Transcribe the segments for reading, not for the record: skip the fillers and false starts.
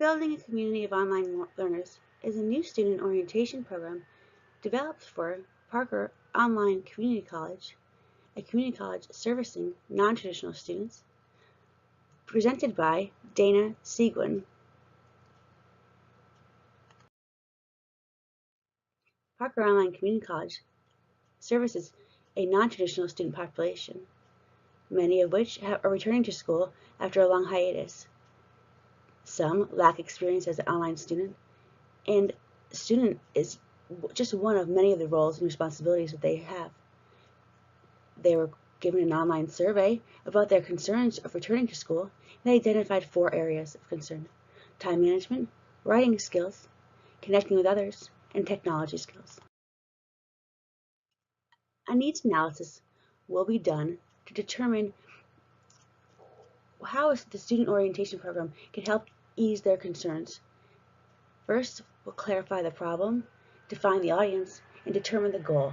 Building a Community of Online Learners is a new student orientation program developed for Parker Online Community College, a community college servicing non-traditional students, presented by Dana Seguin. Parker Online Community College services a non-traditional student population, many of which are returning to school after a long hiatus. Some lack experience as an online student, and student is just one of many of the roles and responsibilities that they have. They were given an online survey about their concerns of returning to school, and they identified 4 areas of concern: time management, writing skills, connecting with others, and technology skills. A needs analysis will be done to determine how the student orientation program can help ease their concerns. First, we'll clarify the problem, define the audience, and determine the goal.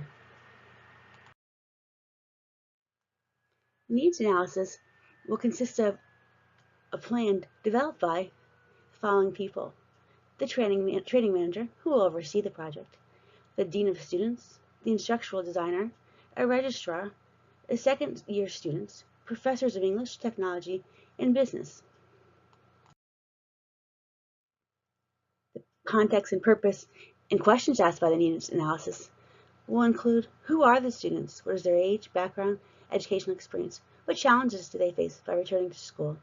Needs analysis will consist of a plan developed by the following people: the training manager, who will oversee the project, the dean of students, the instructional designer, a registrar, the second-year students, professors of English, technology, and business. The context and purpose and questions asked by the needs analysis will include: who are the students? What is their age, background, educational experience? What challenges do they face by returning to school?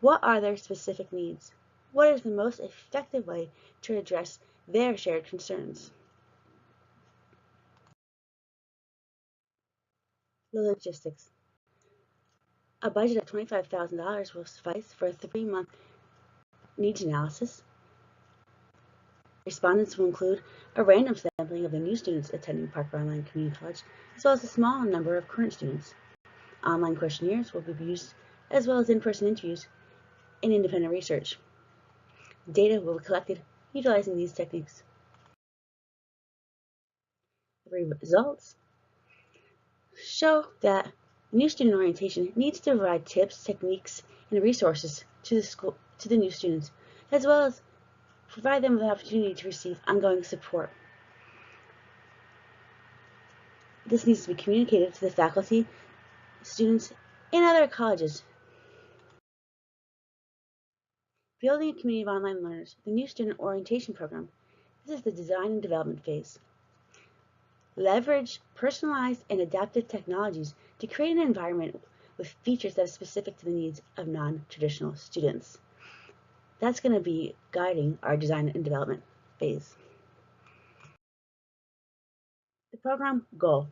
What are their specific needs? What is the most effective way to address their shared concerns? The logistics. A budget of $25,000 will suffice for a 3-month needs analysis. Respondents will include a random sampling of the new students attending Parker Online Community College, as well as a small number of current students. Online questionnaires will be used, as well as in-person interviews and independent research. Data will be collected utilizing these techniques. The results show that new student orientation needs to provide tips, techniques, and resources to the new students, as well as provide them with an opportunity to receive ongoing support. This needs to be communicated to the faculty, students, and other colleges. Building a community of online learners, the new student orientation program. This is the design and development phase. Leverage personalized and adaptive technologies to create an environment with features that are specific to the needs of non-traditional students. That's going to be guiding our design and development phase. The program goal: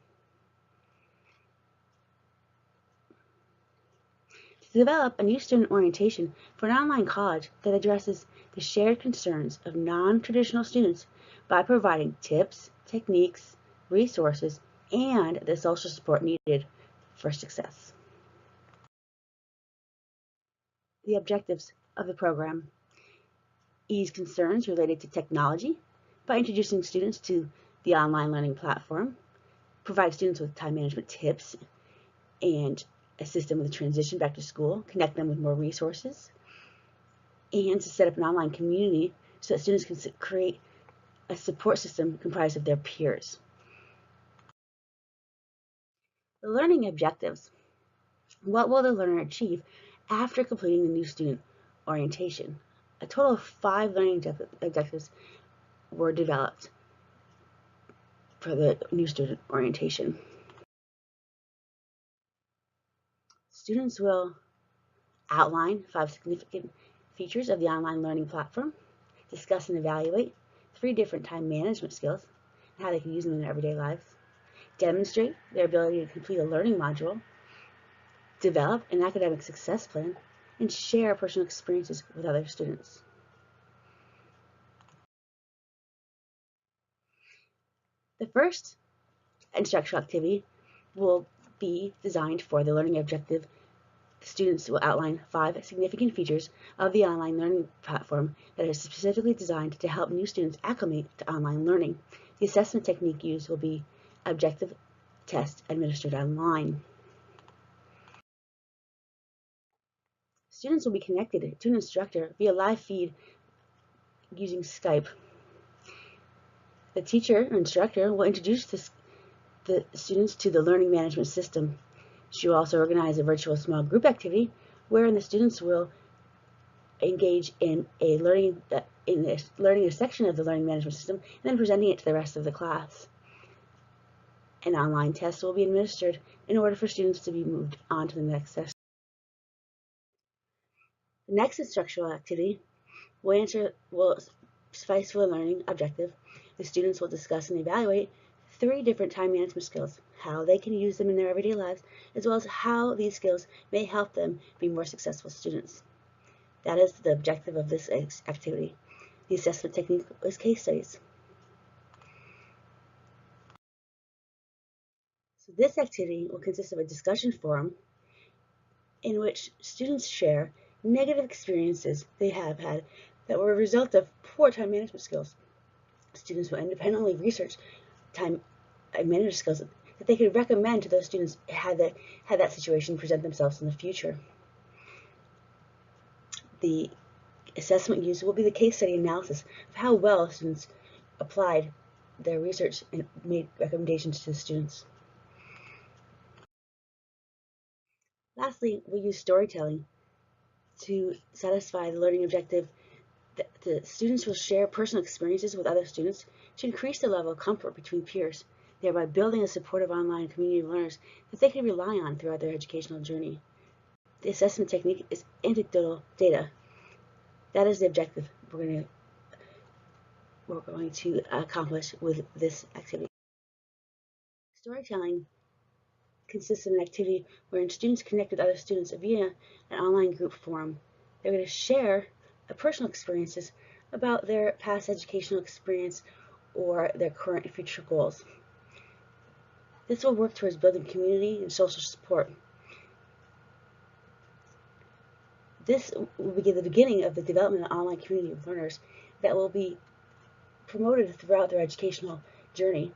to develop a new student orientation for an online college that addresses the shared concerns of non-traditional students by providing tips, techniques, resources, and the social support needed for success. The objectives of the program: ease concerns related to technology by introducing students to the online learning platform, provide students with time management tips, and assist them with the transition back to school, connect them with more resources, and to set up an online community so that students can create a support system comprised of their peers. The learning objectives. What will the learner achieve after completing the new student orientation? A total of 5 learning objectives were developed for the new student orientation. Students will outline 5 significant features of the online learning platform, discuss and evaluate 3 different time management skills and how they can use them in their everyday lives, demonstrate their ability to complete a learning module, develop an academic success plan, and share personal experiences with other students. The first instructional activity will be designed for the learning objective. The students will outline 5 significant features of the online learning platform that are specifically designed to help new students acclimate to online learning. The assessment technique used will be objective test administered online. Students will be connected to an instructor via live feed using Skype. The teacher or instructor will introduce the students to the learning management system. She will also organize a virtual small group activity wherein the students will engage in learning a section of the learning management system and then presenting it to the rest of the class. An online test will be administered in order for students to be moved on to the next session. The next instructional activity will suffice for the learning objective. The students will discuss and evaluate 3 different time management skills, how they can use them in their everyday lives, as well as how these skills may help them be more successful students. That is the objective of this activity. The assessment technique is case studies. So this activity will consist of a discussion forum in which students share negative experiences they have had that were a result of poor time management skills. Students will independently research time management skills that they could recommend to those students had that situation present themselves in the future. The assessment used will be the case study analysis of how well students applied their research and made recommendations to the students. Lastly, we'll use storytelling to satisfy the learning objective. The students will share personal experiences with other students to increase the level of comfort between peers, thereby building a supportive online community of learners that they can rely on throughout their educational journey. The assessment technique is anecdotal data. That is the objective we're going to accomplish with this activity. Storytelling consists of an activity wherein students connect with other students via an online group forum. They're going to share personal experiences about their past educational experience or their current and future goals. This will work towards building community and social support. This will be the beginning of the development of an online community of learners that will be promoted throughout their educational journey.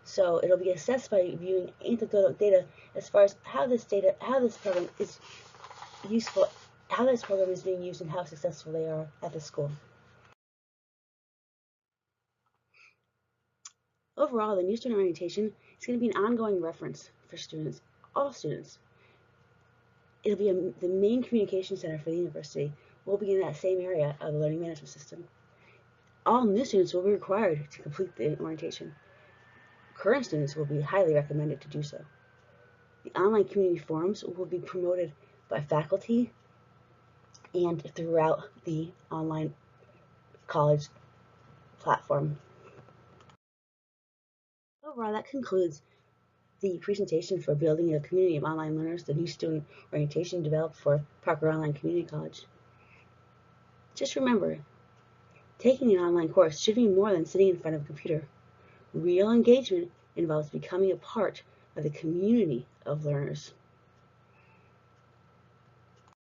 So it'll be assessed by viewing anecdotal data as far as how this program is useful, how this program is being used, and how successful they are at the school. Overall, the new student orientation is going to be an ongoing reference for students, all students. It'll be the main communication center for the university. We'll be in that same area of the learning management system. All new students will be required to complete the orientation. Current students will be highly recommended to do so. The online community forums will be promoted by faculty and throughout the online college platform. Overall, that concludes the presentation for building a community of online learners, the new student orientation developed for Parker Online Community College. Just remember, taking an online course should be more than sitting in front of a computer. Real engagement involves becoming a part of the community of learners.